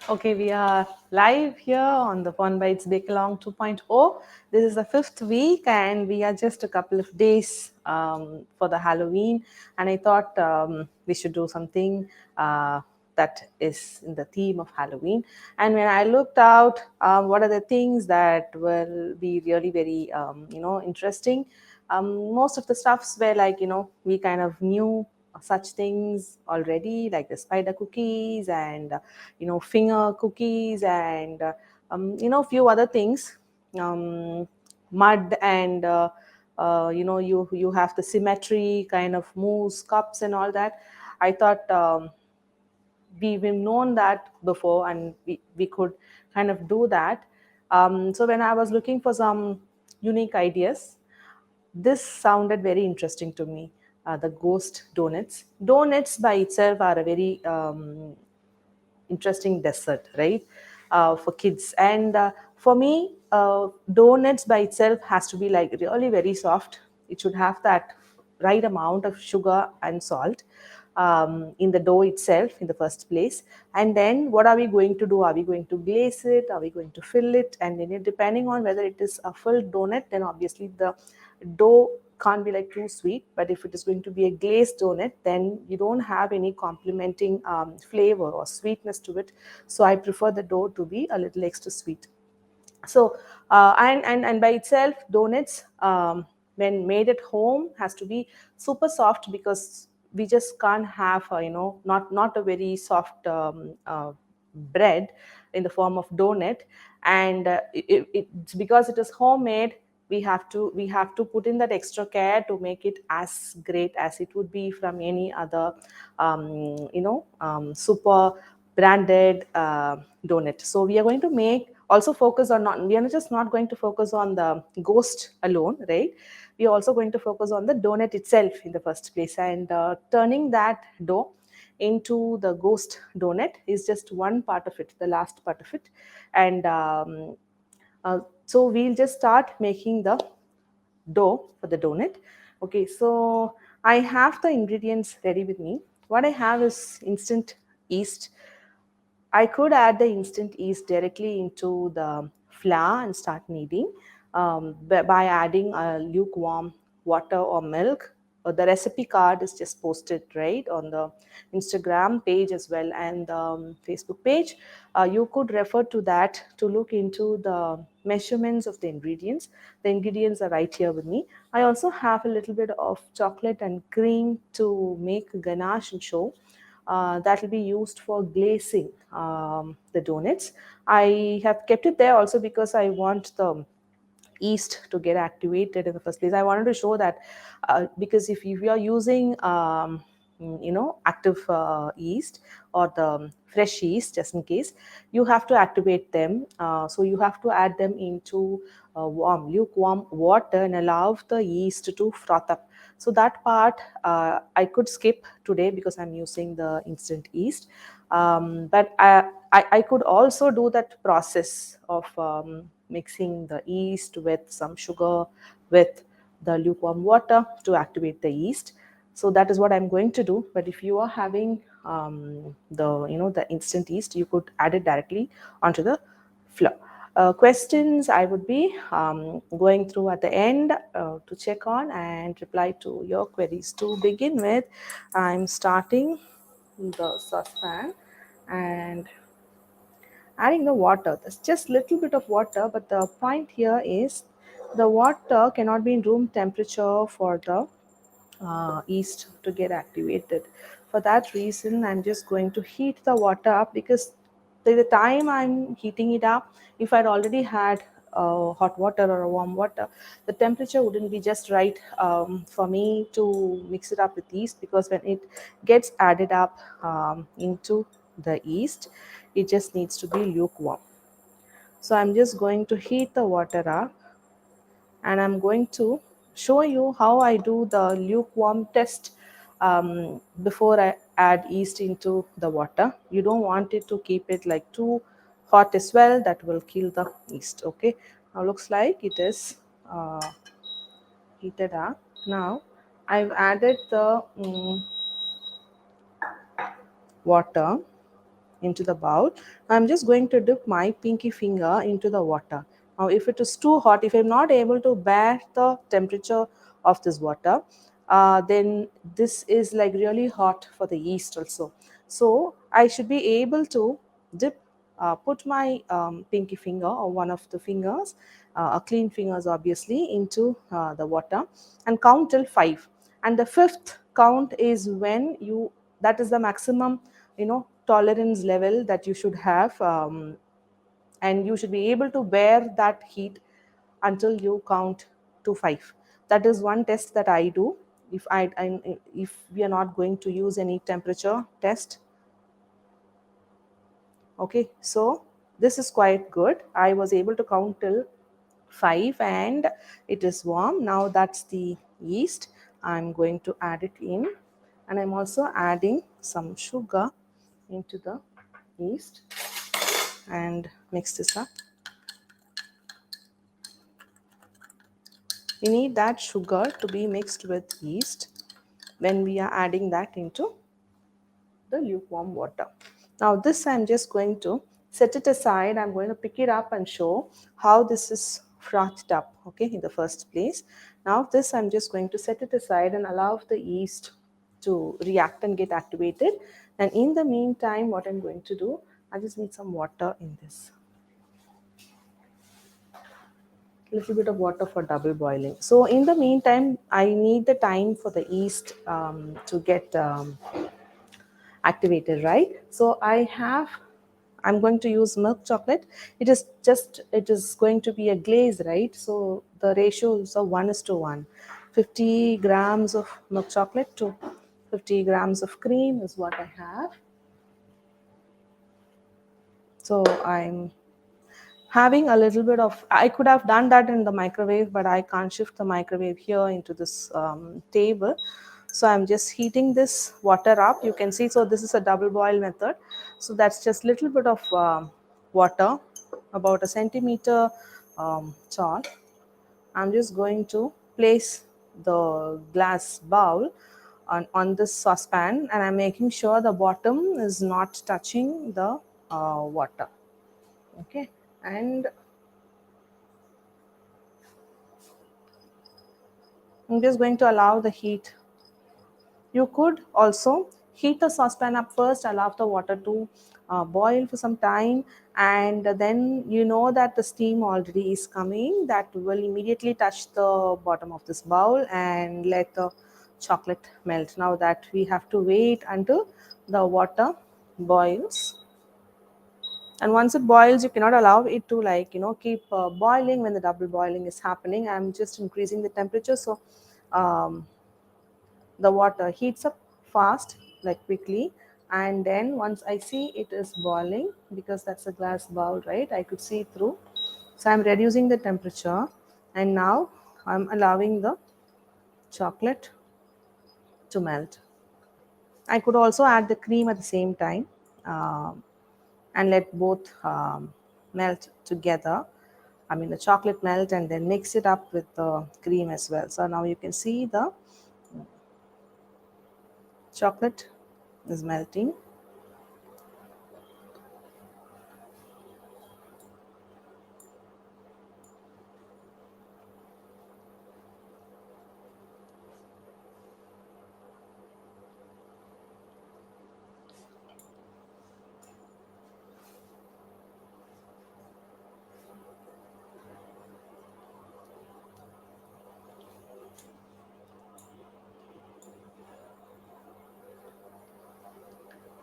Okay, we are live here on the Fondbites Bake Along 2.0. This is the fifth week, and we are just a couple of days for the Halloween. And I thought we should do something that is in the theme of Halloween. And when I looked out, what are the things that will be really very interesting? Most of the stuffs were like we kind of knew such things already, like the spider cookies and finger cookies and few other things, mud and you have the symmetry kind of mousse cups and all that. I thought we've known that before, and we could kind of do that. So when I was looking for some unique ideas, this sounded very interesting to me. The ghost donuts. Donuts by itself are a very interesting dessert, right? For kids. And for me, donuts by itself has to be like really very soft. It should have that right amount of sugar and salt in the dough itself in the first place. And then what are we going to do? Are we going to glaze it? Are we going to fill it? And then depending on whether it is a full donut, then obviously the dough can't be like too sweet. But if it is going to be a glazed donut, then you don't have any complementing flavor or sweetness to it. So I prefer the dough to be a little extra sweet. So and by itself, donuts when made at home has to be super soft, because we just can't have not a very soft bread in the form of donut. And it's because it is homemade, we have to put in that extra care to make it as great as it would be from any other super branded donut. So we are going to make also focus on, not we are just not going to focus on the ghost alone, right? We are also going to focus on the donut itself in the first place, and turning that dough into the ghost donut is just one part of it, the last part of it. And so we'll just start making the dough for the donut. Okay, so I have the ingredients ready with me. What I have is instant yeast. I could add the instant yeast directly into the flour and start kneading by adding lukewarm water or milk. The recipe card is just posted right on the Instagram page as well, and the Facebook page. You could refer to that to look into the measurements of the ingredients. The ingredients are right here with me. I also have a little bit of chocolate and cream to make ganache and show. That will be used for glazing the donuts. I have kept it there also because I want the yeast to get activated in the first place. I wanted to show that because if you are using active yeast or the fresh yeast, just in case, you have to activate them. So you have to add them into lukewarm water and allow the yeast to froth up. So that part I could skip today because I'm using the instant yeast. But I could also do that process of mixing the yeast with some sugar with the lukewarm water to activate the yeast. So that is what I'm going to do. But if you are having the instant yeast, you could add it directly onto the flour. Questions I would be going through at the end to check on and reply to your queries. To begin with, I'm starting the saucepan and adding the water. There's just little bit of water, but the point here is the water cannot be in room temperature for the yeast to get activated. For that reason, I'm just going to heat the water up, because by the time I'm heating it up, if I'd already had hot water or warm water, the temperature wouldn't be just right for me to mix it up with yeast, because when it gets added up into the yeast, it just needs to be lukewarm. So I'm just going to heat the water up, and I'm going to show you how I do the lukewarm test before I add yeast into the water. You don't want it to keep it like too hot as well, that will kill the yeast. Okay, now looks like it is heated up. Now I've added the water into the bowl. I'm just going to dip my pinky finger into the water. Now, if it is too hot, if I'm not able to bear the temperature of this water, then this is like really hot for the yeast also. So I should be able to dip, put my pinky finger or one of the fingers, a clean fingers obviously, into the water and count till 5. And the fifth count is when you, that is the maximum, tolerance level that you should have, and you should be able to bear that heat until you count to 5. That is one test that I do if we are not going to use any temperature test. Okay, so this is quite good. I was able to count till 5 and it is warm. Now that's the yeast. I'm going to add it in, and I'm also adding some sugar into the yeast and mix this up. We need that sugar to be mixed with yeast when we are adding that into the lukewarm water. Now this I'm just going to set it aside. I'm going to pick it up and show how this is frothed up, okay, in the first place. Now this I'm just going to set it aside and allow the yeast to react and get activated. And in the meantime, what I'm going to do, I just need some water in this. Little bit of water for double boiling. So in the meantime, I need the time for the yeast to get activated, right? So I'm going to use milk chocolate. It is going to be a glaze, right? So the ratio is a 1:1. 50 grams of milk chocolate to 50 grams of cream is what I have. So I'm having a little bit of, I could have done that in the microwave, but I can't shift the microwave here into this table. So I'm just heating this water up. You can see, so this is a double boil method. So that's just little bit of water, about a centimeter tall. I'm just going to place the glass bowl on this saucepan, and I'm making sure the bottom is not touching the water. Okay, and I'm just going to allow the heat. You could also heat the saucepan up first, allow the water to boil for some time, and then you know that the steam already is coming. That will immediately touch the bottom of this bowl and let the chocolate melt. Now that we have to wait until the water boils, and once it boils, you cannot allow it to, like, keep boiling when the double boiling is happening. I'm just increasing the temperature, so um, the water heats up fast, like quickly. And then once I see it is boiling, because that's a glass bowl, right, I could see through. So I'm reducing the temperature, and now I'm allowing the chocolate to melt. I could also add the cream at the same time, um, and let both melt together. I mean, the chocolate melt and then mix it up with the cream as well. So now you can see the chocolate is melting.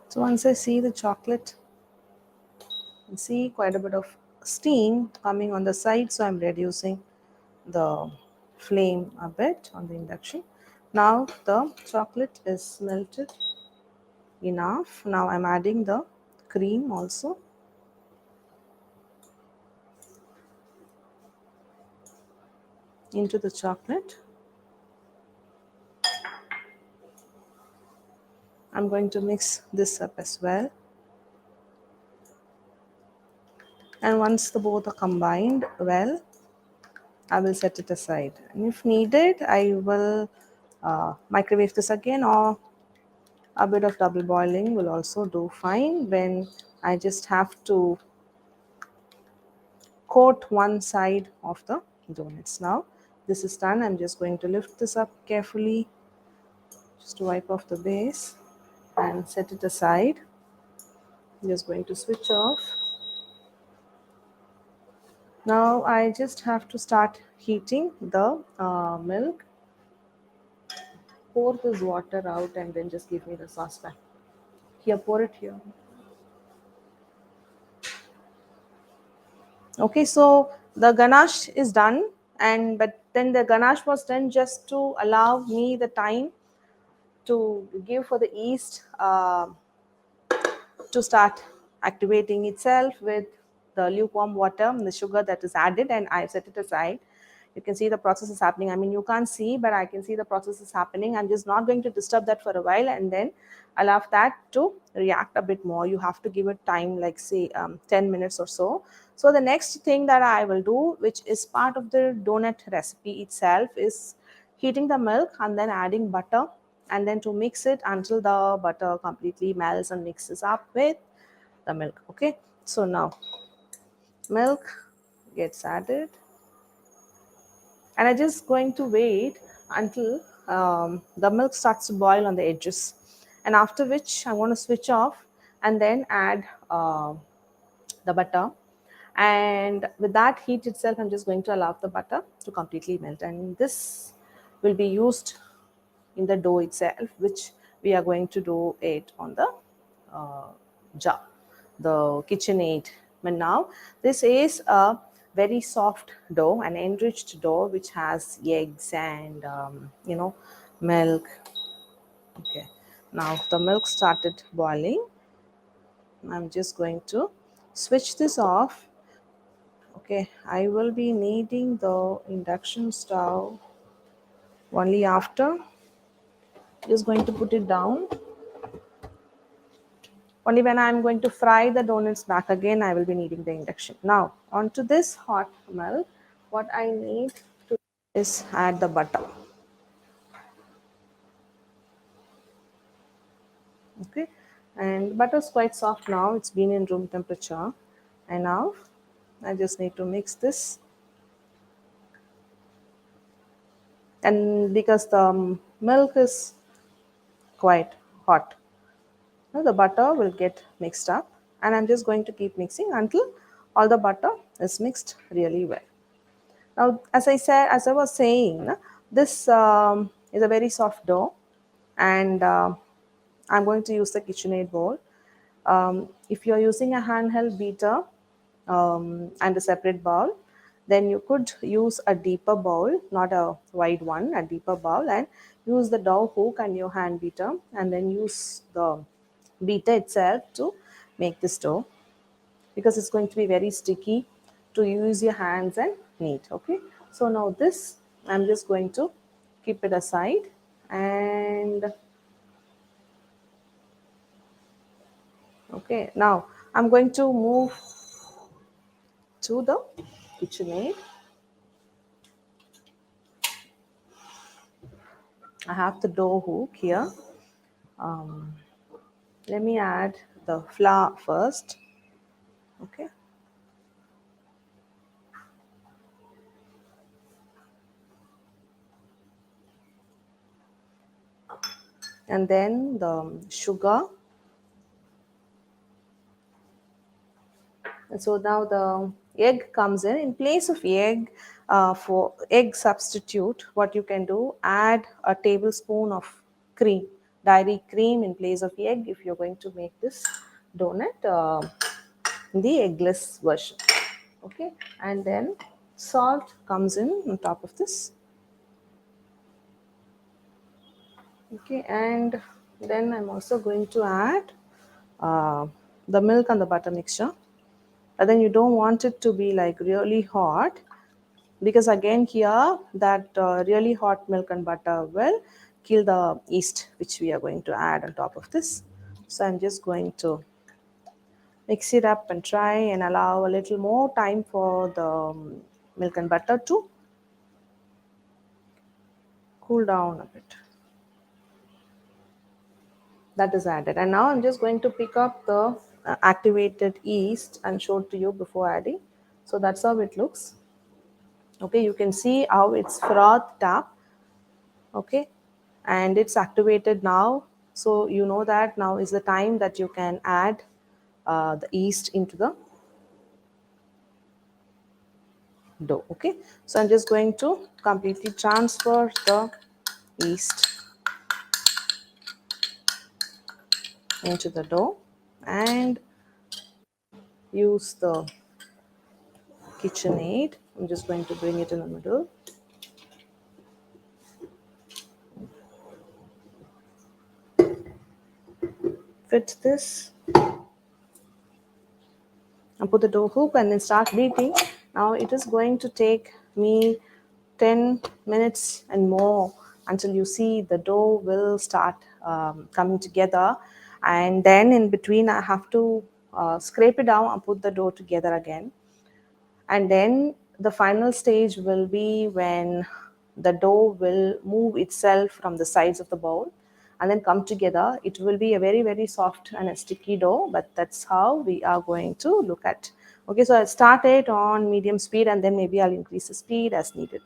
So once I see the chocolate, you see quite a bit of steam coming on the side, so I'm reducing the flame a bit on the induction. Now the chocolate is melted enough. Now I'm adding the cream also into the chocolate. I'm going to mix this up as well. And once the both are combined well, I will set it aside. And if needed, I will microwave this again, or a bit of double boiling will also do fine when I just have to coat one side of the donuts. Now this is done. I'm just going to lift this up carefully, just to wipe off the base and set it aside. I'm just going to switch off. Now I just have to start heating the milk. Pour this water out and then just give me the saucepan. Here, pour it here. Okay, so the ganache is done, and but then the ganache was done just to allow me the time to give for the yeast to start activating itself with the lukewarm water, the sugar that is added, and I set it aside. You can see the process is happening. I mean, you can't see, but I can see the process is happening. I'm just not going to disturb that for a while, and then allow that to react a bit more. You have to give it time, like say 10 minutes or so. So the next thing that I will do, which is part of the donut recipe itself, is heating the milk and then adding butter, and then to mix it until the butter completely melts and mixes up with the milk. Okay, so now milk gets added, and I'm just going to wait until the milk starts to boil on the edges, and after which I want to switch off and then add the butter. And with that heat itself, I'm just going to allow the butter to completely melt, and this will be used in the dough itself, which we are going to do it on the uh, jar, the KitchenAid. But now this is a very soft dough, an enriched dough which has eggs and milk. Okay, now the milk started boiling. I'm just going to switch this off. Okay, I will be needing the induction stove only after. Just going to put it down. Only when I'm going to fry the donuts back again, I will be needing the induction. Now, onto this hot milk, what I need to do is add the butter. Okay, and butter is quite soft now. It's been in room temperature, and now I just need to mix this. And because the milk is quite hot, now the butter will get mixed up, and I'm just going to keep mixing until all the butter is mixed really well. Now, as I was saying, this is a very soft dough, and I'm going to use the KitchenAid bowl. If you're using a handheld beater and a separate bowl, then you could use a deeper bowl, not a wide one, a deeper bowl, and use the dough hook and your hand beater, and then use the beater itself to make this dough, because it's going to be very sticky to use your hands and knead. Okay, so now this I'm just going to keep it aside, and okay, now I'm going to move to the KitchenAid. I have the dough hook here. um, Let me add the flour first. Okay, and then the sugar. And so now the egg comes in place of egg. For egg substitute, what you can do, add a tablespoon of cream, dairy cream, in place of egg if you're going to make this donut in the eggless version. Okay, and then salt comes in on top of this. Okay, and then I'm also going to add uh, the milk and the butter mixture. And then you don't want it to be like really hot, because again here that really hot milk and butter will kill the yeast which we are going to add on top of this. So I'm just going to mix it up and try and allow a little more time for the milk and butter to cool down a bit. That is added, and now I'm just going to pick up the activated yeast and showed to you before adding. So that's how it looks. Okay, you can see how it's frothed up. Okay, and it's activated now. So you know that now is the time that you can add the yeast into the dough. Okay, so I'm just going to completely transfer the yeast into the dough and use the KitchenAid. I'm just going to bring it in the middle. Fit this and put the dough hook and then start beating. Now it is going to take me 10 minutes and more until you see the dough will start coming together. And then in between, I have to scrape it down and put the dough together again. And then the final stage will be when the dough will move itself from the sides of the bowl and then come together. It will be a very, very soft and a sticky dough, but that's how we are going to look at. Okay, so I'll start it on medium speed and then maybe I'll increase the speed as needed.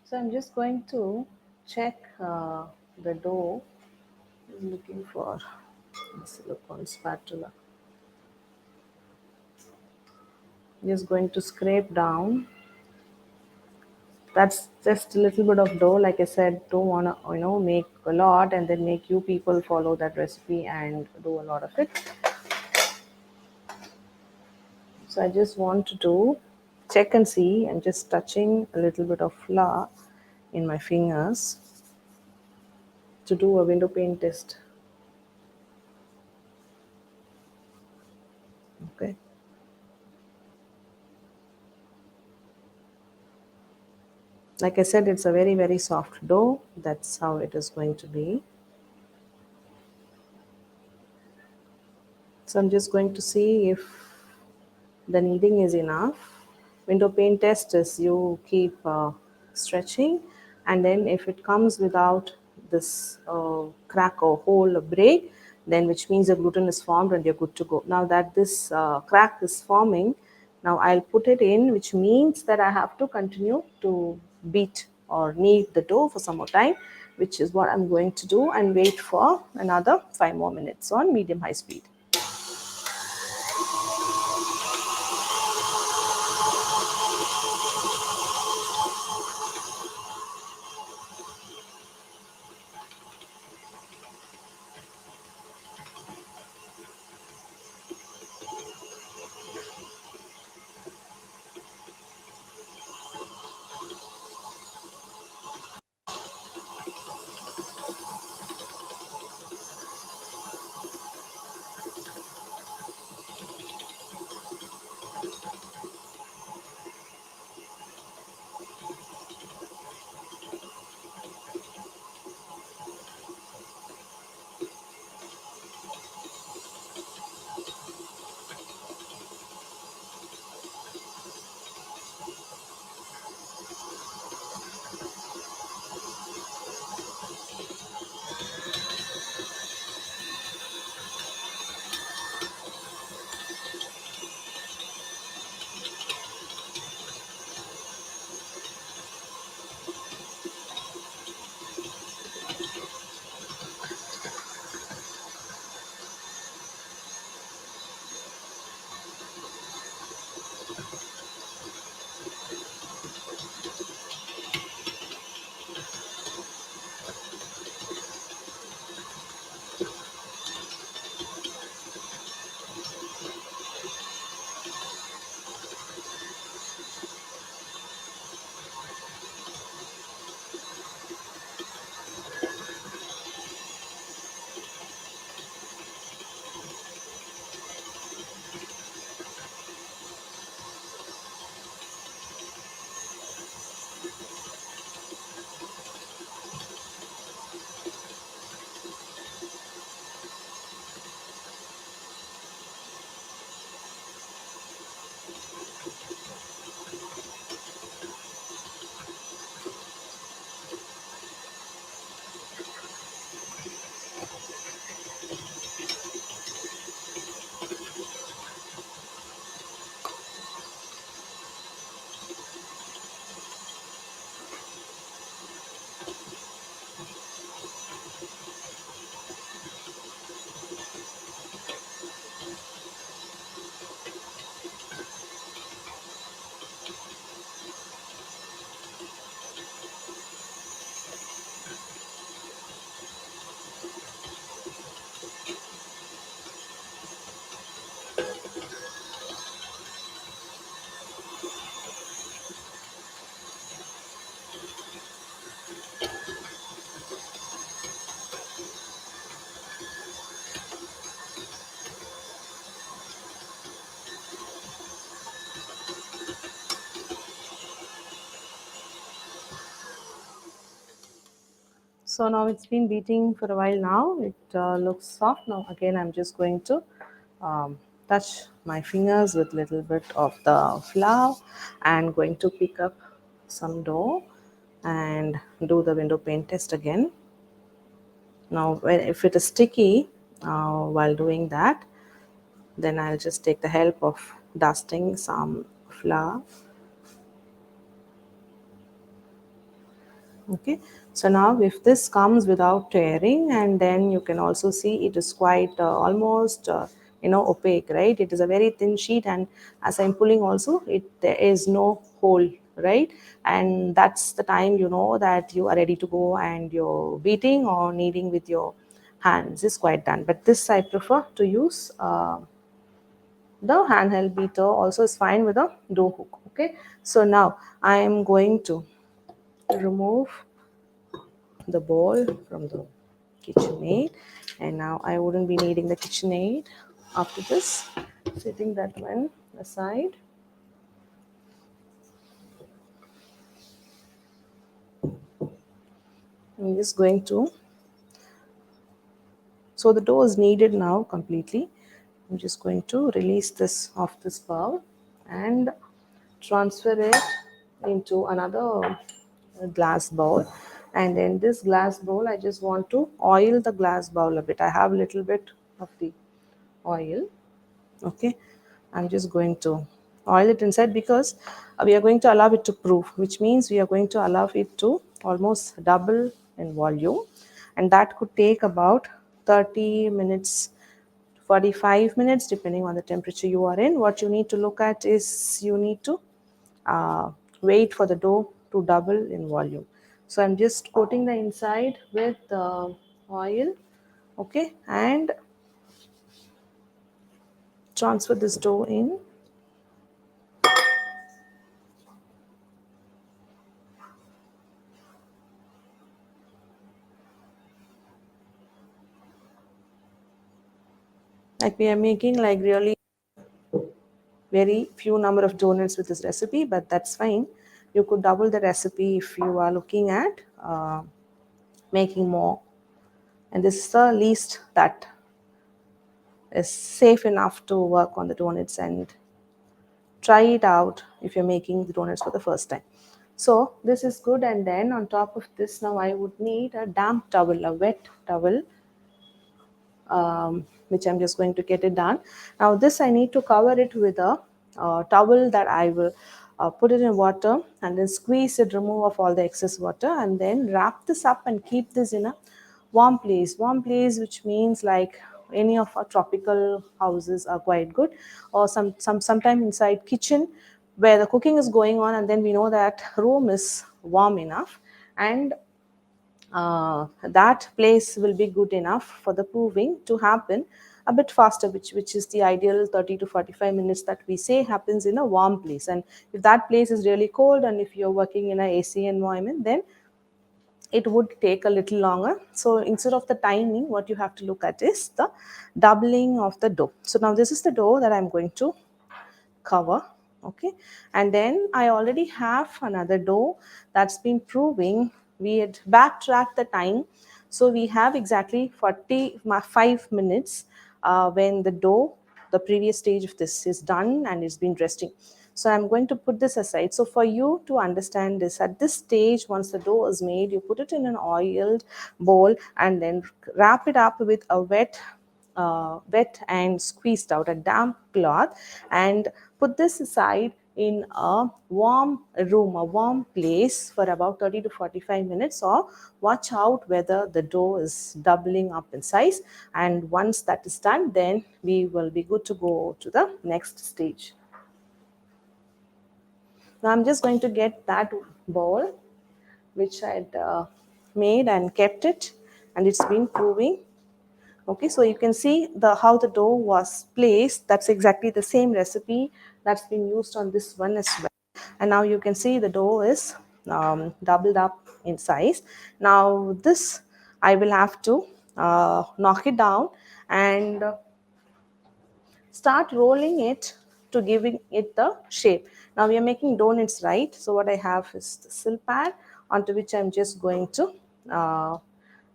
So I'm just going to check the dough. I'm looking for a silicone spatula. Just going to scrape down. That's just a little bit of dough. Like I said, don't want to make a lot and then make you people follow that recipe and do a lot of it. So I just want to do check and see. I'm just touching a little bit of flour in my fingers to do a window pane test. Okay. Like I said, it's a very, very soft dough. That's how it is going to be. So I'm just going to see if the kneading is enough. Window pane test is you keep stretching, and then if it comes without this crack or hole or break, then which means the gluten is formed and you're good to go. Now that this crack is forming, now I'll put it in, which means that I have to continue to beat or knead the dough for some more time, which is what I'm going to do, and wait for another 5 more minutes on medium high speed. So now it's been beating for a while now. It looks soft. Now again, I'm just going to touch my fingers with little bit of the flour and going to pick up some dough and do the window pane test again. Now, if it is sticky while doing that, then I'll just take the help of dusting some flour Okay, so now if this comes without tearing, and then you can also see it is quite almost opaque, right? It is a very thin sheet, and as I'm pulling also, there is no hole, right? And that's the time you know that you are ready to go, and your beating or kneading with your hands is quite done. But this I prefer to use the handheld beater, also is fine with a dough hook. Okay, so now I am going to remove the bowl from the KitchenAid, and now I wouldn't be needing the KitchenAid after this. Setting that one aside. I'm just going to, so the dough is kneaded now completely. I'm just going to release this off this bowl and transfer it into another glass bowl. And in this glass bowl, I just want to oil the glass bowl a bit. I have a little bit of the oil. Okay, I'm just going to oil it inside because we are going to allow it to proof, which means we are going to allow it to almost double in volume, and that could take about 30 minutes, 45 minutes, depending on the temperature you are in. What you need to look at is you need to wait for the dough to double in volume. So I'm just coating the inside with oil. Okay, and transfer this dough in. Like we are making like really very few number of donuts with this recipe, but that's fine. You could double the recipe if you are looking at making more. And this is the least that is safe enough to work on the donuts, and try it out if you're making the donuts for the first time. So this is good, and then on top of this, now I would need a damp towel, a wet towel, which I'm just going to get it done. Now this I need to cover it with a towel that I will put it in water and then squeeze it, remove of all the excess water, and then wrap this up and keep this in a warm place. Warm place, which means like any of our tropical houses are quite good, or sometime inside kitchen where the cooking is going on, and then we know that room is warm enough, and that place will be good enough for the proving to happen a bit faster, which is the ideal 30 to 45 minutes that we say happens in a warm place. And if that place is really cold, and if you're working in a AC environment, then it would take a little longer. So instead of the timing, what you have to look at is the doubling of the dough. So now this is the dough that I'm going to cover. Okay, and then I already have another dough that's been proving. We had backtracked the time, so we have exactly 45 minutes when the dough, the previous stage of this is done and it's been resting. So I'm going to put this aside. So for you to understand this, at this stage, once the dough is made, you put it in an oiled bowl and then wrap it up with a wet and squeezed out a damp cloth, and put this aside in a warm room, a warm place for about 30 to 45 minutes, or watch out whether the dough is doubling up in size. And once that is done, then we will be good to go to the next stage. Now I'm just going to get that bowl which I had made and kept it, and it's been proving. Okay, so you can see the how the dough was placed. That's exactly the same recipe that's been used on this one as well. And now you can see the dough is doubled up in size. Now this I will have to knock it down and start rolling it to giving it the shape. Now we are making donuts, right? So what I have is the silk pad onto which I'm just going to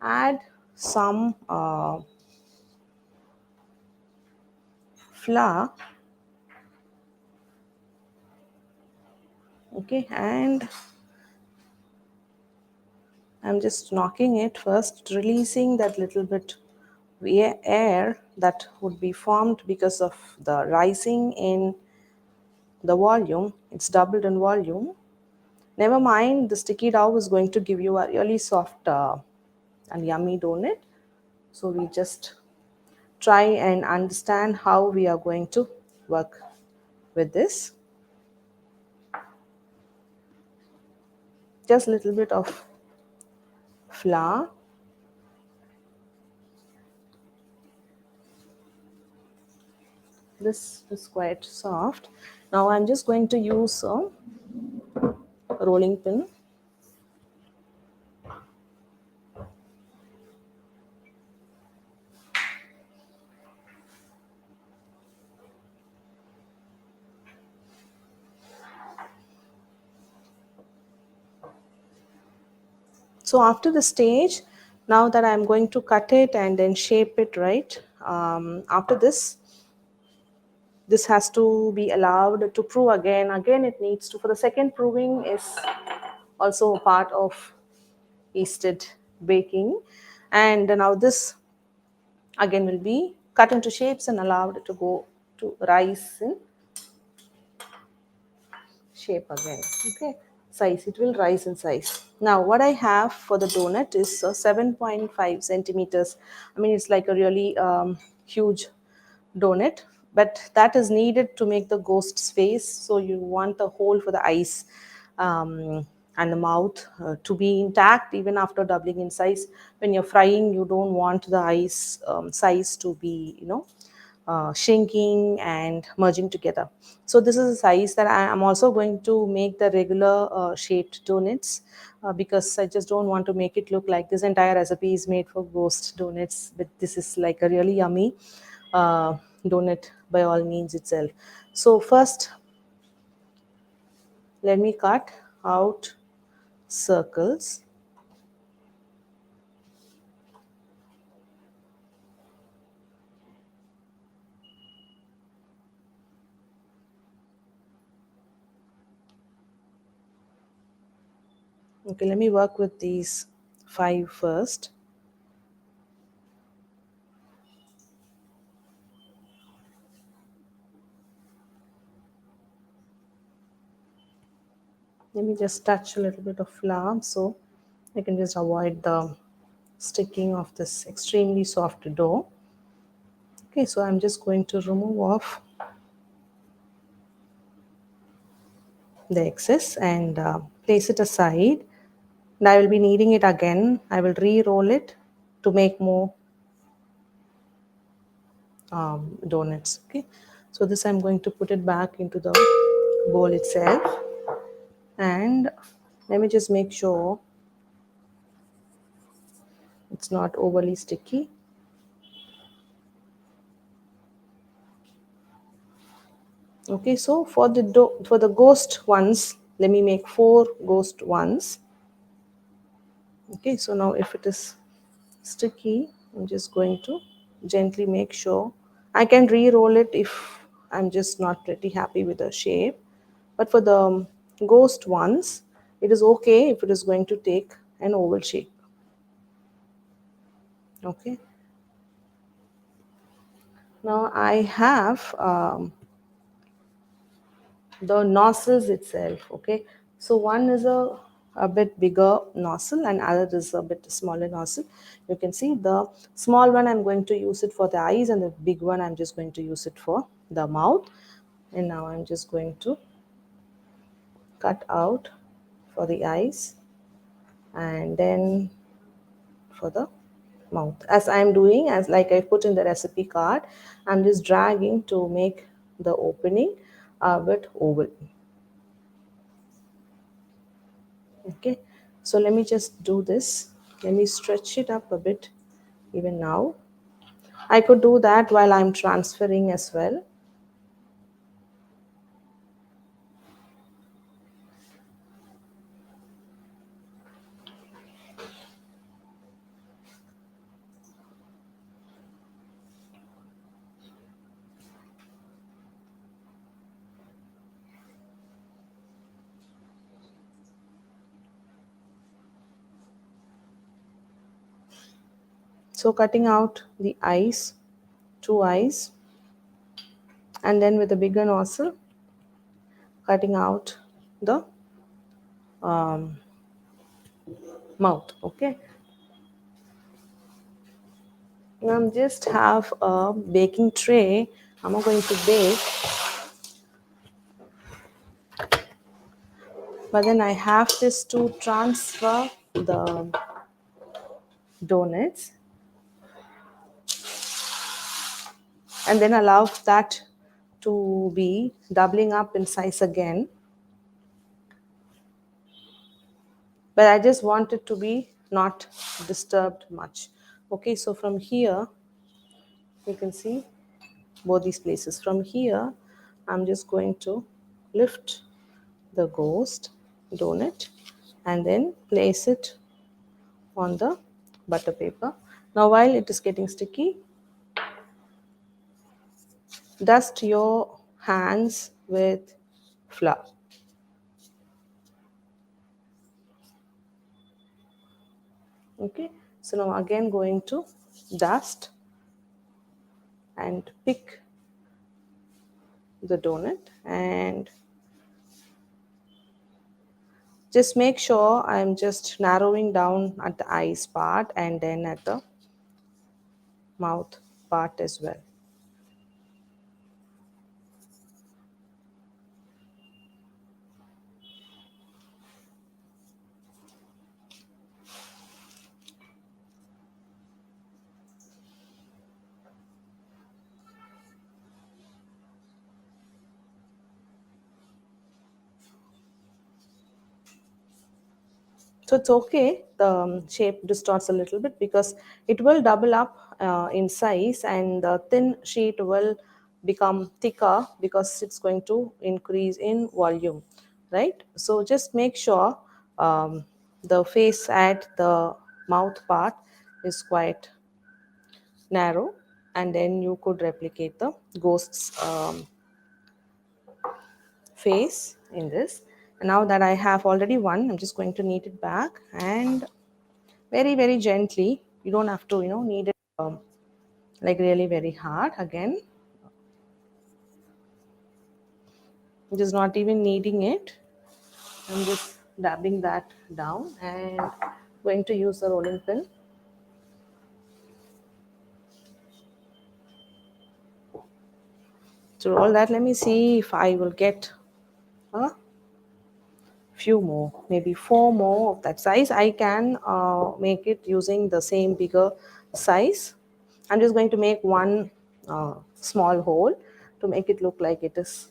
add some flour. Okay, and I'm just knocking it first, releasing that little bit air that would be formed because of the rising in the volume. It's doubled in volume. Never mind, the sticky dough is going to give you a really soft and yummy donut. So we just try and understand how we are going to work with this. Just a little bit of flour. This is quite soft. Now I'm just going to use a rolling pin. So after the stage, now that I'm going to cut it and then shape it, right? After this has to be allowed to prove again. Again, it needs to, for the second proving is also a part of yeasted baking. And now this again will be cut into shapes and allowed to go to rise in shape again. Okay, size, it will rise in size. Now what I have for the donut is 7.5 centimeters. I mean, it's like a really huge donut, but that is needed to make the ghost's face. So you want the hole for the eyes and the mouth to be intact even after doubling in size. When you're frying, you don't want the eyes size to be, shrinking and merging together. So this is a size that I am also going to make the regular shaped donuts, because I just don't want to make it look like this entire recipe is made for ghost donuts, but this is like a really yummy donut by all means itself. So first, let me cut out circles. Okay, let me work with these five first. Let me just touch a little bit of flour so I can just avoid the sticking of this extremely soft dough. Okay, so I'm just going to remove off the excess and place it aside. And I will be kneading it again. I will re-roll it to make more donuts. Okay, so this I'm going to put it back into the bowl itself, and let me just make sure it's not overly sticky. Okay, so for the dough, for the ghost ones, let me make 4 ghost ones. Okay, so now if it is sticky, I'm just going to gently make sure. I can re-roll it if I'm just not pretty happy with the shape. But for the ghost ones, it is okay if it is going to take an oval shape. Okay. Now I have the nozzles itself. Okay, so one is a bit bigger nozzle and other is a bit smaller nozzle. You can see the small one I'm going to use it for the eyes, and the big one I'm just going to use it for the mouth. And now I'm just going to cut out for the eyes and then for the mouth, as I'm doing, as like I put in the recipe card. I'm just dragging to make the opening a bit oval. Okay, so let me just do this. Let me stretch it up a bit even now. I could do that while I'm transferring as well. So cutting out the eyes, 2 eyes, and then with a bigger nozzle, cutting out the um, mouth. Okay, I'm just have a baking tray. I'm not going to bake, but then I have this to transfer the donuts and then allow that to be doubling up in size again. But I just want it to be not disturbed much. Okay, so from here you can see both these places. From here I'm just going to lift the ghost donut and then place it on the butter paper. Now while it is getting sticky, dust your hands with flour. Okay, so now again going to dust and pick the donut and just make sure I'm just narrowing down at the eyes part and then at the mouth part as well. So it's okay, the shape distorts a little bit because it will double up in size and the thin sheet will become thicker because it's going to increase in volume, right? So just make sure the face at the mouth part is quite narrow and then you could replicate the ghost's face in this. And now that I have already one, I'm just going to knead it back and very very gently, you don't have to knead it like really very hard. Again, just not even kneading it, I'm just dabbing that down and going to use the rolling pin to roll that. Let me see if I will get a few more, maybe four more of that size. I can make it using the same bigger size. I'm just going to make one small hole to make it look like it is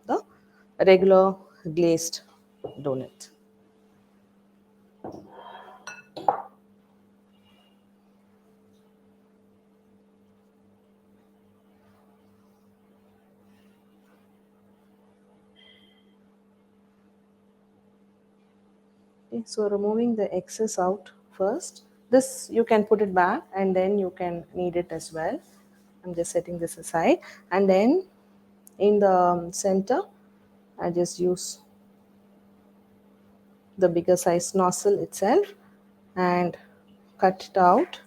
the regular glazed donut. Okay, so removing the excess out first. This you can put it back and then you can knead it as well. I'm just setting this aside and then in the center I just use the bigger size nozzle itself and cut it out.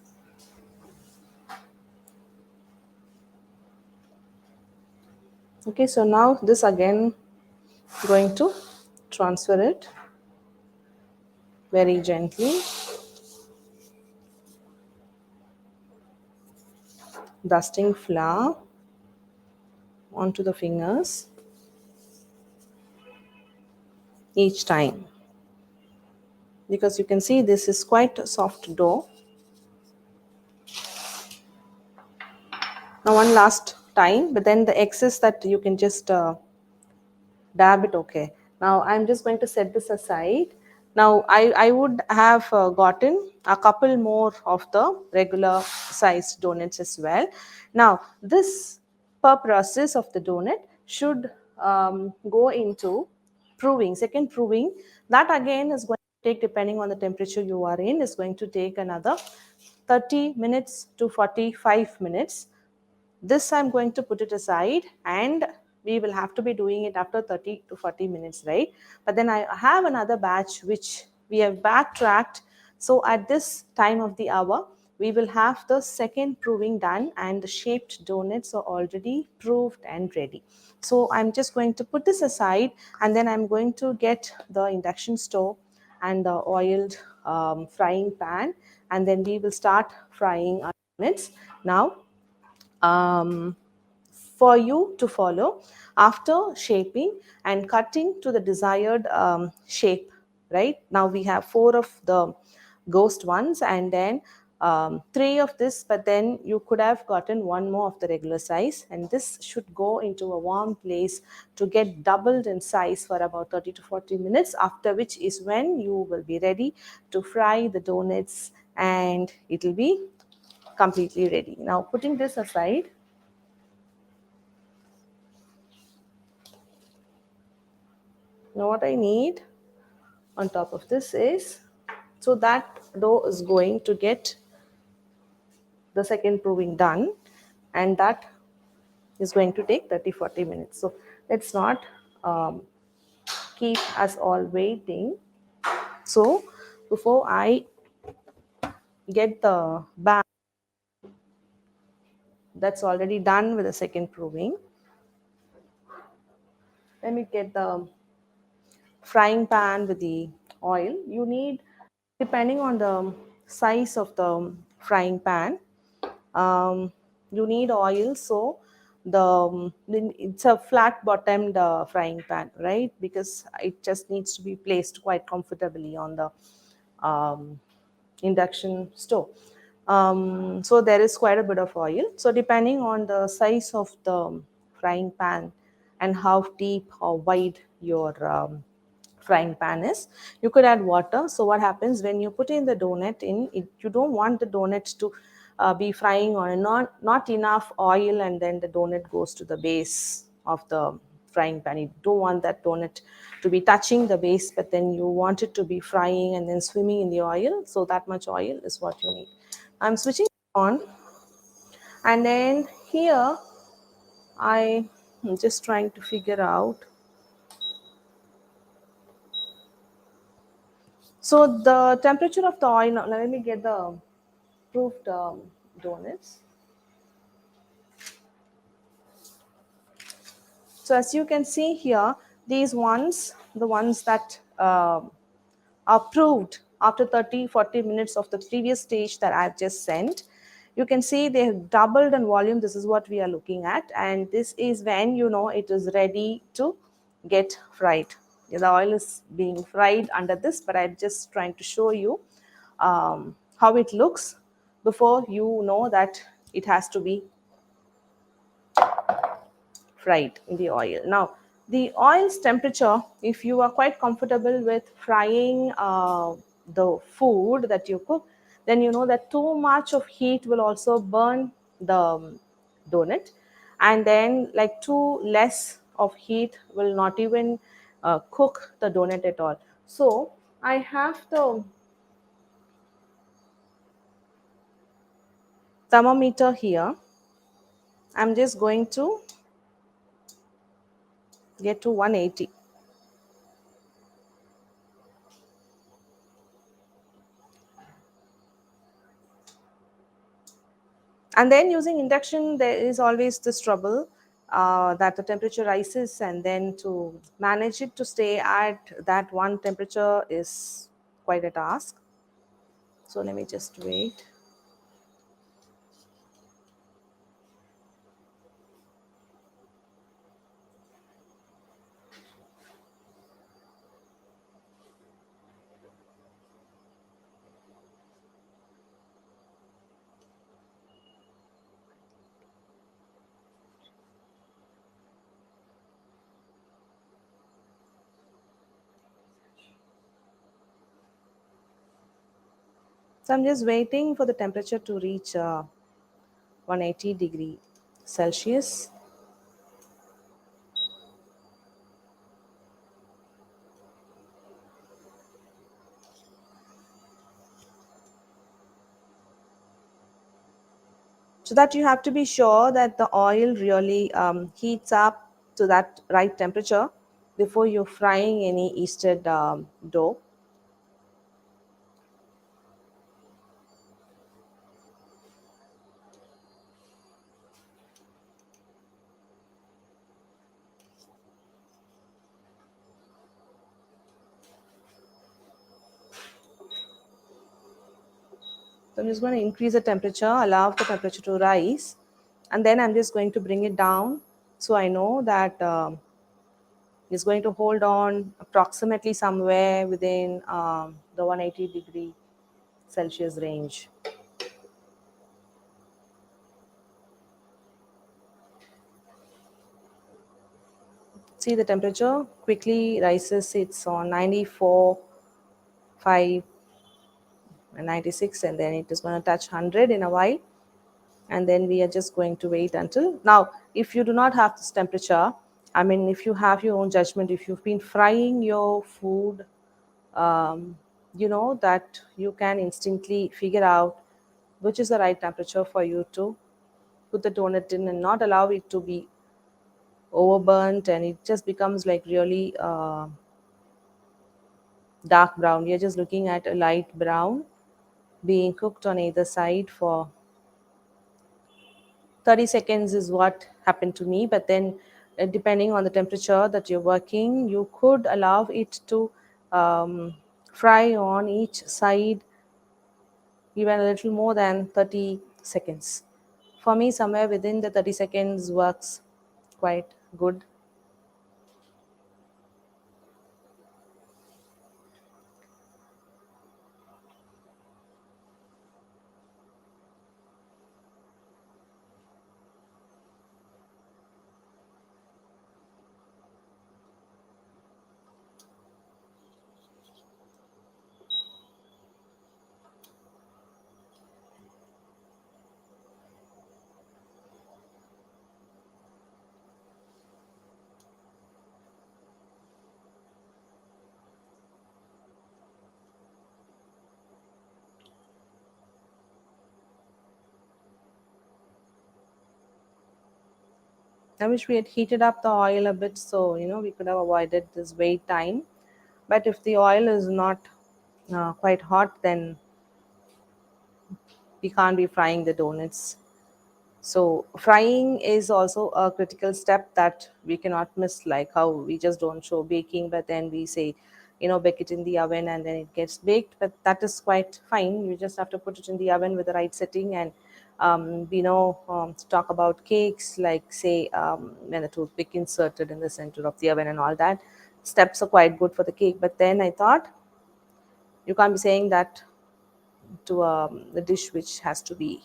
Okay, so now this again going to transfer it very gently, dusting flour onto the fingers each time because you can see this is quite a soft dough. Now one last time, but then the excess that you can just dab it. Okay, now I'm just going to set this aside. Now I would have gotten a couple more of the regular sized donuts as well. Now this per process of the donut should go into proving, second proving. That again is going to take, depending on the temperature you are in, is going to take another 30 minutes to 45 minutes. This I'm going to put it aside and we will have to be doing it after 30 to 40 minutes, right? But then I have another batch which we have backtracked. So at this time of the hour, we will have the second proving done, and the shaped donuts are already proved and ready. So I'm just going to put this aside, and then I'm going to get the induction stove and the oiled frying pan, and then we will start frying our donuts. Now, um, for you to follow, after shaping and cutting to the desired shape, right? Now we have four of the ghost ones, and then three of this, but then you could have gotten one more of the regular size, and this should go into a warm place to get doubled in size for about 30 to 40 minutes, after which is when you will be ready to fry the donuts, and it will be completely ready. Now, putting this aside, now what I need on top of this is, so that dough is going to get the second proving done, and that is going to take 30-40 minutes. So let's not um, keep us all waiting. So before I get the bag that's already done with the second proving, let me get the frying pan with the oil. You need, depending on the size of the frying pan, um, you need oil. So it's a flat bottomed frying pan, right? Because it just needs to be placed quite comfortably on the um, induction stove. So there is quite a bit of oil. So depending on the size of the frying pan and how deep or wide your frying pan is, you could add water. So what happens when you put in the donut in it, you don't want the donuts to be frying on a not enough oil, and then the donut goes to the base of the frying pan. You don't want that donut to be touching the base, but then you want it to be frying and then swimming in the oil. So that much oil is what you need. I'm switching on, and then here I'm just trying to figure out. So the temperature of the oil, now let me get the proofed donuts. So as you can see here, these ones, the ones that are proved after 30-40 minutes of the previous stage that I've just sent, you can see they have doubled in volume. This is what we are looking at, and this is when you know it is ready to get fried. Yeah, the oil is being fried under this, but I'm just trying to show you how it looks before you know that it has to be fried in the oil. Now, the oil's temperature, if you are quite comfortable with frying the food that you cook, then you know that too much of heat will also burn the donut, and then like too less of heat will not even cook the donut at all. So I have the thermometer here. I'm just going to get to 180. And then using induction, there is always this trouble that the temperature rises, and then to manage it to stay at that one temperature is quite a task. So let me just wait. So I'm just waiting for the temperature to reach 180 degree Celsius. So that you have to be sure that the oil really heats up to that right temperature before you're frying any yeasted dough. So I'm just going to increase the temperature, allow the temperature to rise, and then I'm just going to bring it down. So I know that it's going to hold on approximately somewhere within the 180-degree Celsius range. See, the temperature quickly rises. It's on 94, 5, and 96, and then it is going to touch 100 in a while. And then we are just going to wait until now. If you do not have this temperature, I mean, if you have your own judgment, if you've been frying your food, you know that you can instantly figure out which is the right temperature for you to put the donut in and not allow it to be overburnt and it just becomes like really dark brown. You're just looking at a light brown being cooked on either side for 30 seconds is what happened to me. But then depending on the temperature that you're working, you could allow it to fry on each side even a little more than 30 seconds. For me, somewhere within the 30 seconds works quite good. I wish we had heated up the oil a bit so we could have avoided this wait time. But if the oil is not quite hot, then we can't be frying the donuts. So frying is also a critical step that we cannot miss, like how we just don't show baking, but then we say, bake it in the oven and then it gets baked. But that is quite fine. You just have to put it in the oven with the right setting. And to talk about cakes, like say when the toothpick inserted in the center of the oven and all that, steps are quite good for the cake. But then I thought you can't be saying that to the dish which has to be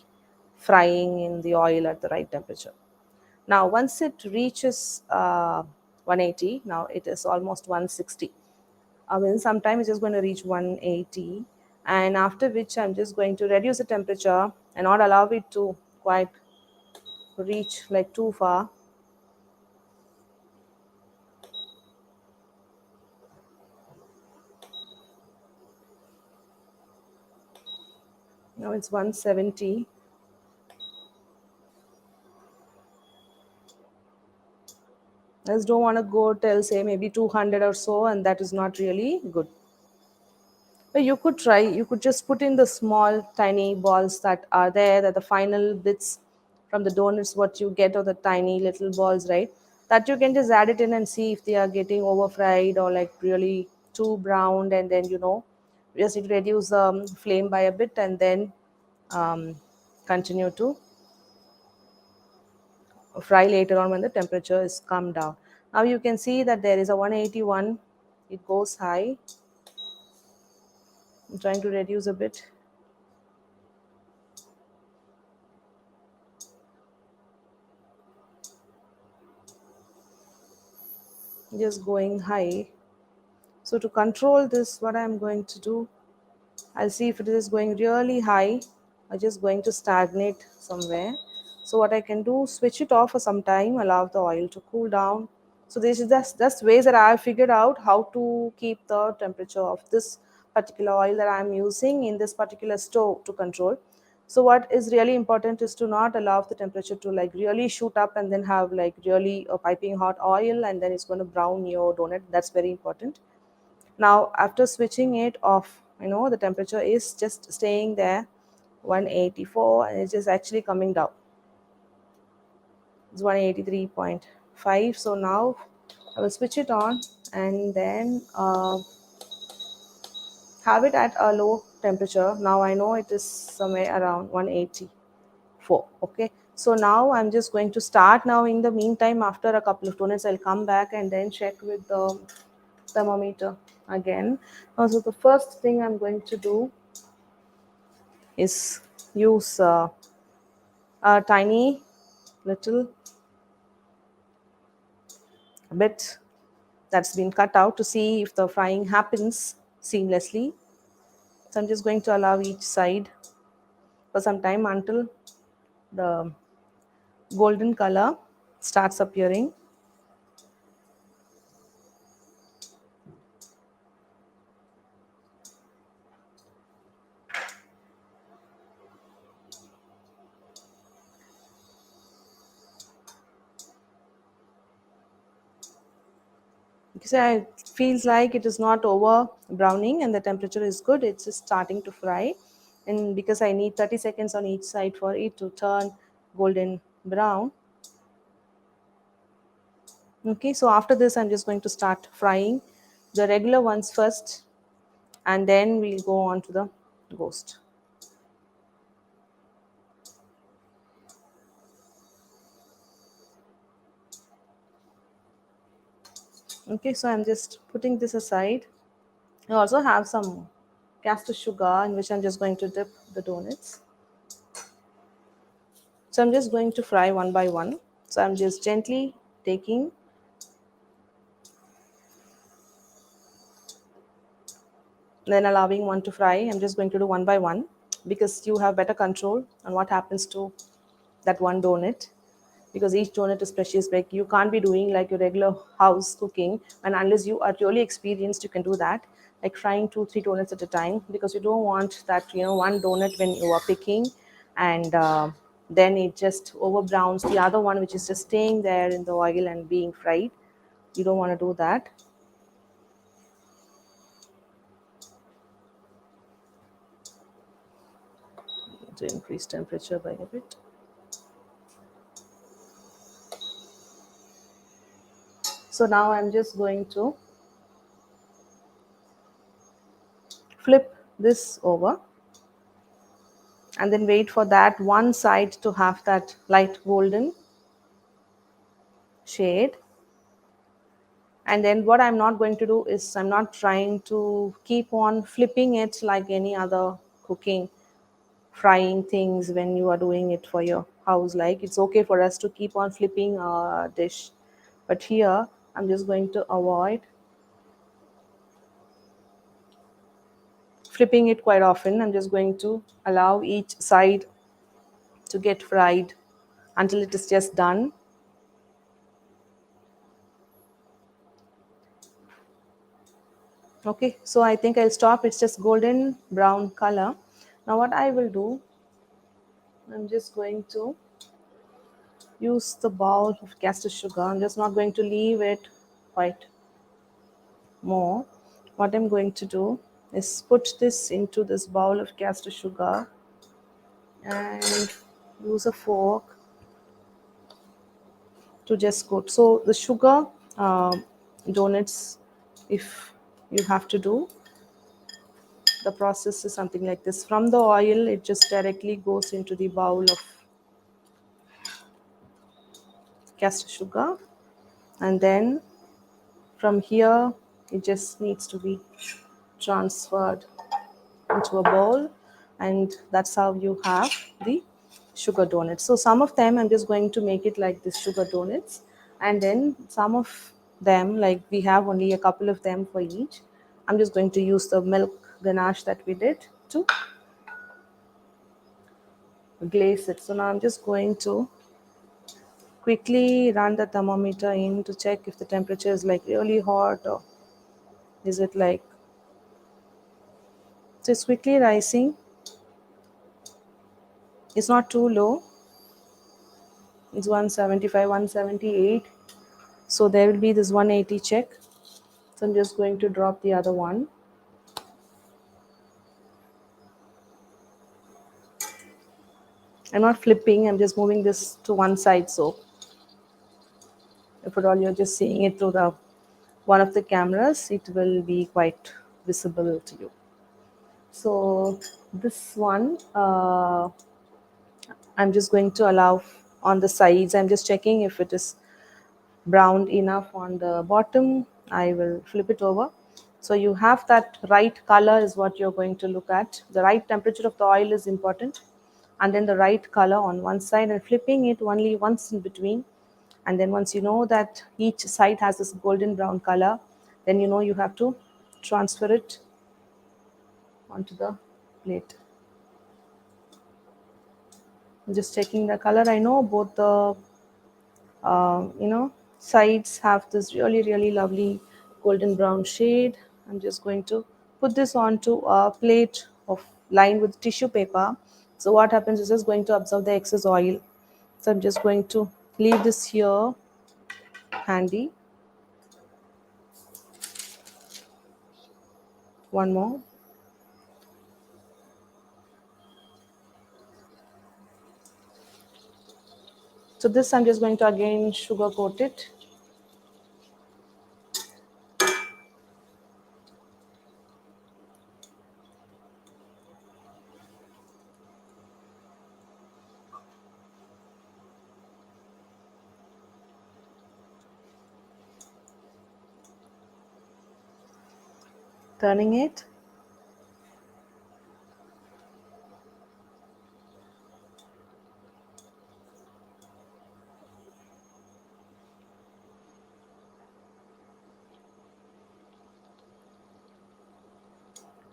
frying in the oil at the right temperature. Now, once it reaches 180, now it is almost 160. I mean, sometime it's just going to reach 180, and after which I'm just going to reduce the temperature and not allow it to quite reach like too far. Now it's 170. I just don't want to go till say maybe 200 or so, and that is not really good. But you could try, you could just put in the small, tiny balls that are there, that the final bits from the donuts, what you get, or the tiny little balls, right? That you can just add it in and see if they are getting over fried or like really too browned. And then, you just need to reduce the flame by a bit and then um, continue to fry later on when the temperature is come down. Now you can see that there is a 181, it goes high. I'm trying to reduce a bit. Just going high. So to control this, what I'm going to do, I'll see if it is going really high or just going to stagnate somewhere. So what I can do, switch it off for some time, allow the oil to cool down. So this is that's ways that I've figured out how to keep the temperature of this particular oil that I'm using in this particular stove to control. So what is really important is to not allow the temperature to like really shoot up and then have like really a piping hot oil and then it's going to brown your donut. That's very important. Now, after switching it off, the temperature is just staying there, 184, and it's just actually coming down. It's 183.5. So now I will switch it on and then have it at a low temperature. Now I know it is somewhere around 184. Okay, so now I'm just going to start. Now in the meantime, after a couple of minutes, I'll come back and then check with the thermometer again. So the first thing I'm going to do is use a tiny little bit that's been cut out to see if the frying happens seamlessly. So I'm just going to allow each side for some time until the golden color starts appearing. Because it feels like it is not over browning and the temperature is good, it's just starting to fry. And because I need 30 seconds on each side for it to turn golden brown. Okay, so after this, I'm just going to start frying the regular ones first, and then we'll go on to the ghost. Okay, so I'm just putting this aside. I also have some castor sugar in which I'm just going to dip the donuts. So I'm just going to fry one by one. So I'm just gently taking, then allowing one to fry. I'm just going to do one by one because you have better control on what happens to that one donut, because each donut is precious. Like you can't be doing like your regular house cooking, and unless you are really experienced, you can do that, like frying 2 3 donuts at a time, because you don't want that, one donut when you are picking, and then it just over browns the other one, which is just staying there in the oil and being fried. You don't want to do that. To increase temperature by a bit. So now I'm just going to flip this over and then wait for that one side to have that light golden shade. And then what I'm not going to do is I'm not trying to keep on flipping it like any other cooking, frying things when you are doing it for your house. Like it's okay for us to keep on flipping a dish, but here I'm just going to avoid flipping it quite often. I'm just going to allow each side to get fried until it is just done. Okay, so I think I'll stop. It's just golden brown color. Now what I will do, I'm just going to use the bowl of castor sugar. I'm just not going to leave it quite more. What I'm going to do is put this into this bowl of castor sugar and use a fork to just coat. So the sugar donuts, if you have to do, the process is something like this. From the oil, it just directly goes into the bowl of castor sugar, and then from here, it just needs to be transferred into a bowl, and that's how you have the sugar donuts. So some of them I'm just going to make it like this sugar donuts, and then some of them, like we have only a couple of them for each, I'm just going to use the milk ganache that we did to glaze it. So now I'm just going to quickly run the thermometer in to check if the temperature is like really hot, or is it like, so it's quickly rising. It's not too low. It's 175, 178. So there will be this 180 check. So I'm just going to drop the other one. I'm not flipping, I'm just moving this to one side. So if at all you're just seeing it through the one of the cameras, it will be quite visible to you. So this one, I'm just going to allow on the sides. I'm just checking if it is browned enough on the bottom. I will flip it over. So you have that right color is what you're going to look at. The right temperature of the oil is important, and then the right color on one side, and flipping it only once in between. And then once you know that each side has this golden brown color, then you know you have to transfer it onto the plate. I'm just checking the color. I know both the sides have this really really lovely golden brown shade. I'm just going to put this onto a plate of lined with tissue paper. So what happens is just going to absorb the excess oil. So I'm just going to leave this here handy. One more. So this I'm just going to again sugar coat it. Turning it.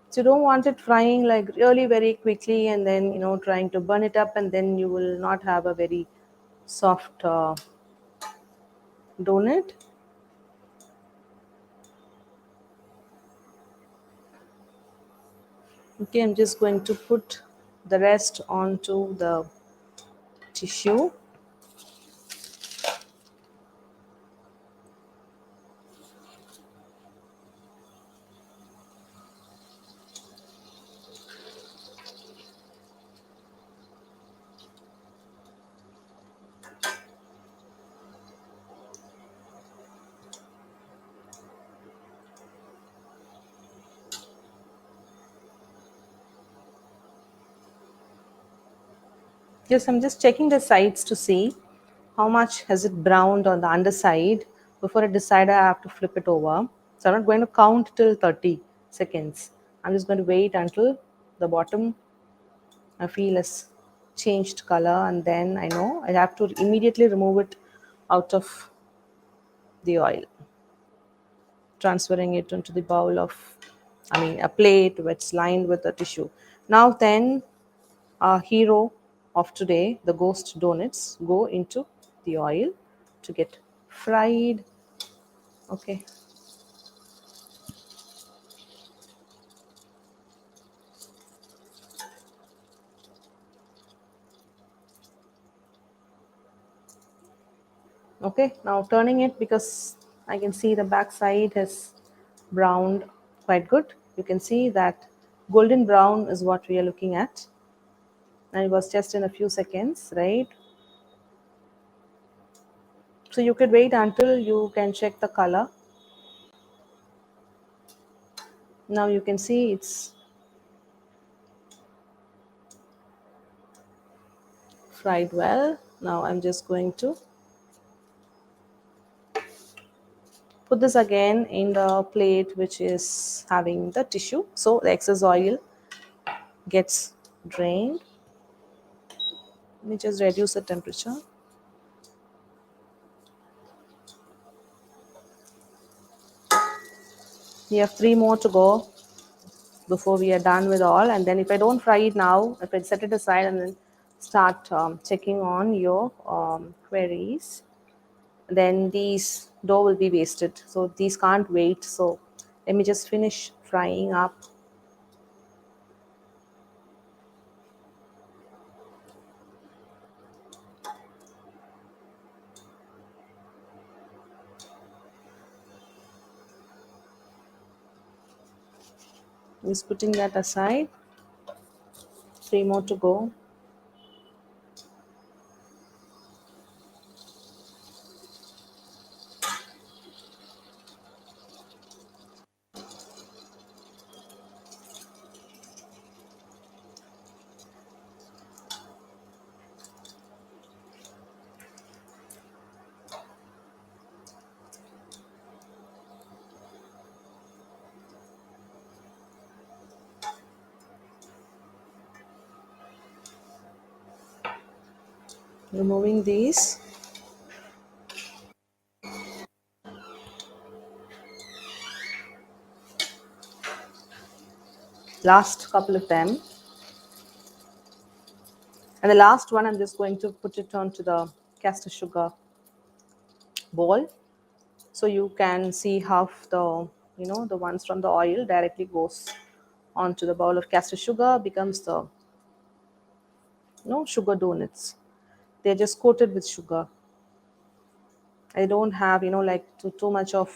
So you don't want it frying like really very quickly and then trying to burn it up, and then you will not have a very soft donut. Okay, I'm just going to put the rest onto the tissue. Yes, I'm just checking the sides to see how much has it browned on the underside before I decide I have to flip it over. So I'm not going to count till 30 seconds. I'm just going to wait until the bottom I feel has changed color, and then I know I have to immediately remove it out of the oil, transferring it into the bowl of, a plate which lined with a tissue. Now then, our hero of today, the ghost donuts, go into the oil to get fried. Okay. Okay, now turning it because I can see the back side has browned quite good. You can see that golden brown is what we are looking at, and it was just in a few seconds, right? So you could wait until you can check the color. Now you can see it's fried well. Now I'm just going to put this again in the plate which is having the tissue, so the excess oil gets drained. Let me just reduce the temperature. We have three more to go before we are done with all. And then if I don't fry it now, if I set it aside and then start checking on your queries, then these dough will be wasted. So these can't wait. So let me just finish frying up. Just putting that aside. Three more to go. Removing these. Last couple of them. And the last one, I'm just going to put it onto the castor sugar bowl. So you can see how the, the ones from the oil directly goes onto the bowl of castor sugar, becomes the, sugar donuts. They're just coated with sugar. I don't have, like too much of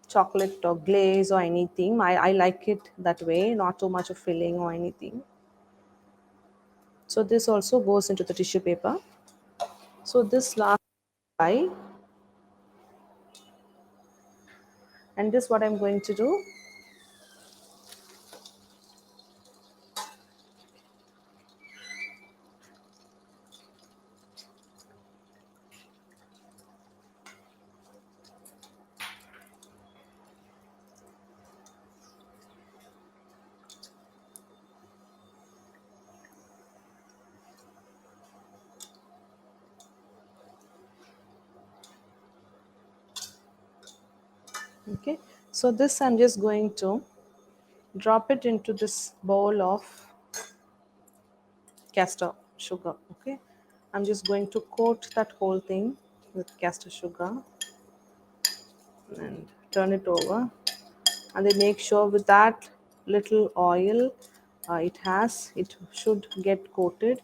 chocolate or glaze or anything. I like it that way, not too much of filling or anything. So this also goes into the tissue paper. So this last pie, and this what I'm going to do. Okay, so this I'm just going to drop it into this bowl of castor sugar. Okay, I'm just going to coat that whole thing with castor sugar and turn it over, and then make sure with that little oil it should get coated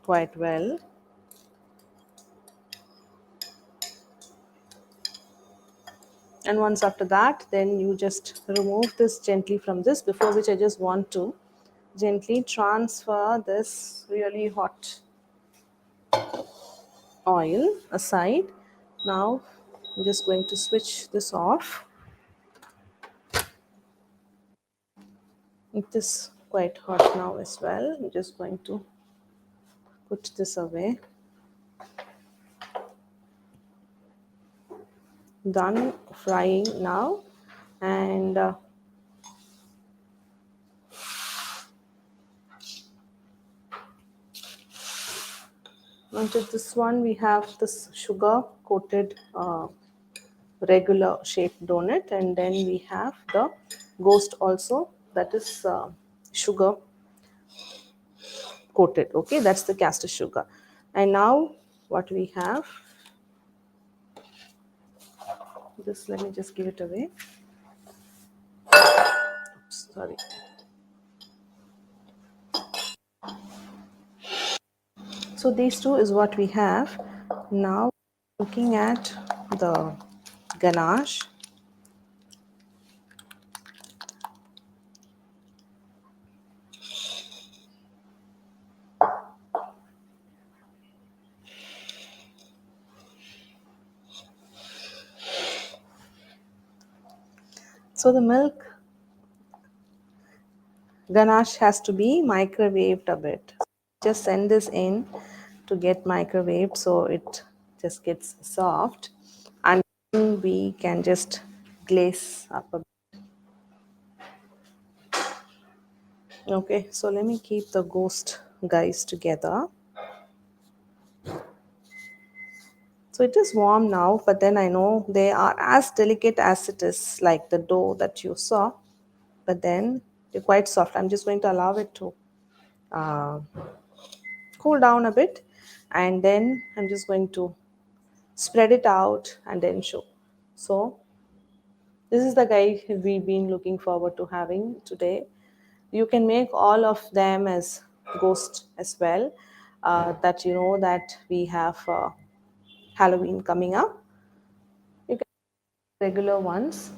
quite well. And once after that, then you just remove this gently from this, before which I just want to gently transfer this really hot oil aside. Now I'm just going to switch this off. It is quite hot now as well. I'm just going to put this away. Done frying now. And onto this one, we have this sugar coated regular shaped donut, and then we have the ghost also, that is sugar coated. Okay, that's the castor sugar. And now what we have, this, let me just give it away. Sorry. So these two is what we have. Now looking at the ganache. So the milk ganache has to be microwaved a bit. Just send this in to get microwaved so it just gets soft, and then we can just glaze up a bit. Okay, so let me keep the ghost guys together. So it is warm now, but then I know they are as delicate as it is like the dough that you saw, but then they're quite soft. I'm just going to allow it to uh, cool down a bit, and then I'm just going to spread it out and then show. So this is the guy we've been looking forward to having today. You can make all of them as ghost as well, that you know that we have Halloween coming up. You can regular ones.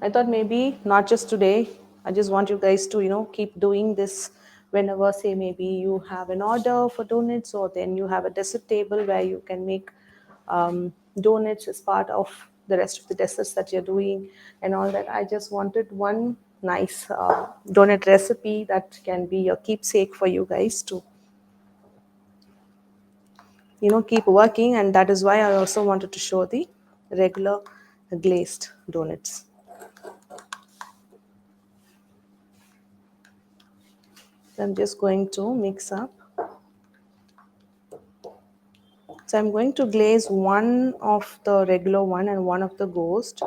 I thought maybe not just today. I just want you guys to, keep doing this whenever, say, maybe you have an order for donuts, or then you have a dessert table where you can make donuts as part of the rest of the desserts that you're doing and all that. I just wanted one nice donut recipe that can be a keepsake for you guys to, keep working. And that is why I also wanted to show the regular glazed donuts. So I'm just going to mix up. So I'm going to glaze one of the regular one and one of the ghost.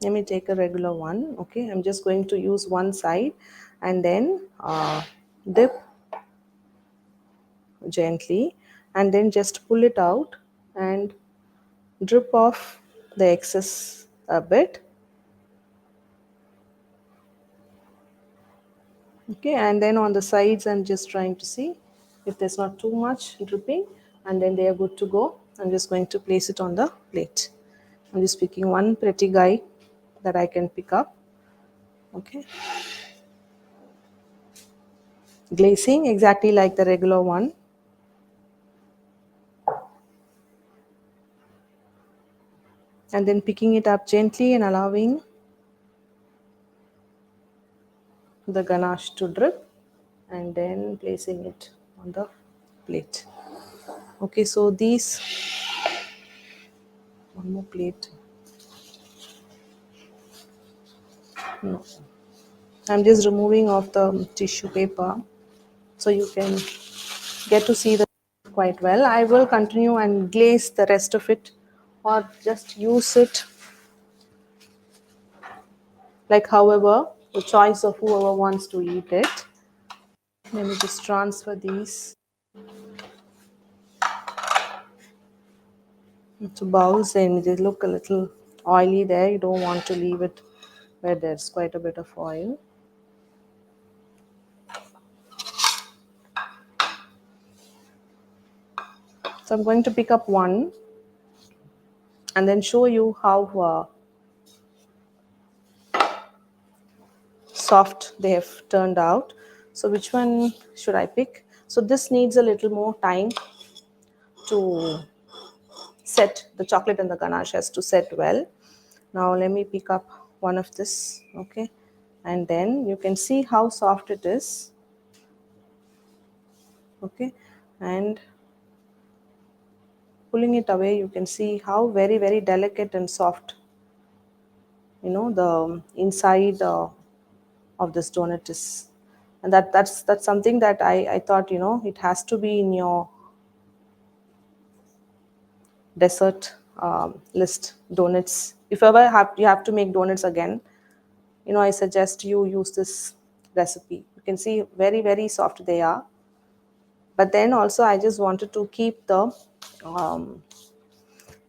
Let me take a regular one. Okay, I'm just going to use one side and then dip gently and then just pull it out and drip off the excess a bit. Okay, and then on the sides I'm just trying to see if there's not too much dripping, and then they are good to go. I'm just going to place it on the plate. I'm just picking one pretty guy that I can pick up. Okay, glazing exactly like the regular one, and then picking it up gently and allowing the ganache to drip, and then placing it on the plate. Okay, so these, one more plate. No, I'm just removing off the tissue paper so you can get to see the quite well. I will continue and glaze the rest of it or just use it like however the choice of whoever wants to eat it. Let me just transfer these into bowls, and they look a little oily there. You don't want to leave it where there's quite a bit of oil. So I'm going to pick up one and then show you how soft they have turned out. So which one should I pick? So this needs a little more time to set. The chocolate and the ganache has to set well. Now let me pick up one of this. Okay, and then you can see how soft it is. Okay, and pulling it away you can see how very delicate and soft, the inside of this donut is. And that's something that I thought, it has to be in your dessert list. Donuts, if ever you have to make donuts again, I suggest you use this recipe. You can see very soft they are. But then also I just wanted to keep the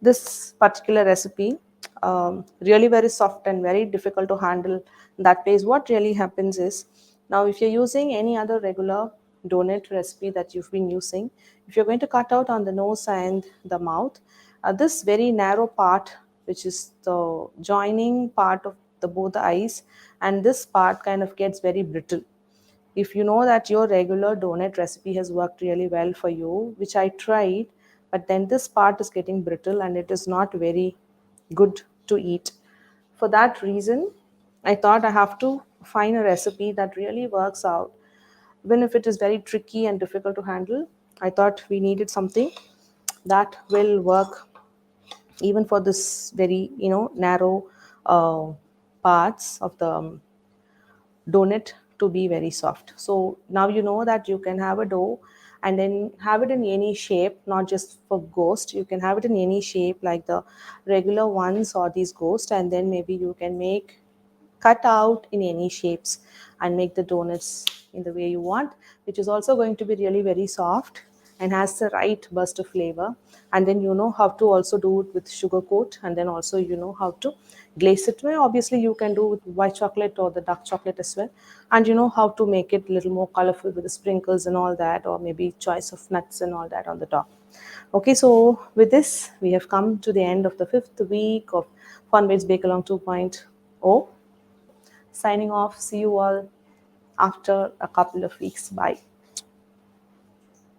this particular recipe really very soft and very difficult to handle. That way, what really happens is, now if you're using any other regular donut recipe that you've been using, if you're going to cut out on the nose and the mouth, this very narrow part, which is the joining part of the both the eyes, and this part kind of gets very brittle. If you know that your regular donut recipe has worked really well for you, which I tried, but then this part is getting brittle and it is not very good to eat. For that reason, I thought I have to find a recipe that really works out. Even if it is very tricky and difficult to handle, I thought we needed something that will work even for this very, narrow uh, parts of the donut to be very soft. So now you know that you can have a dough and then have it in any shape, not just for ghost. You can have it in any shape like the regular ones or these ghost, and then maybe you can make cut out in any shapes and make the donuts in the way you want, which is also going to be really very soft and has the right burst of flavor. And then you know how to also do it with sugar coat, and then also you know how to glaze it. Well, obviously you can do with white chocolate or the dark chocolate as well, and you know how to make it a little more colorful with the sprinkles and all that, or maybe choice of nuts and all that on the top. Okay, so with this we have come to the end of the fifth week of Fondbites Bake Along 2.0. Signing off. See you all after a couple of weeks. Bye.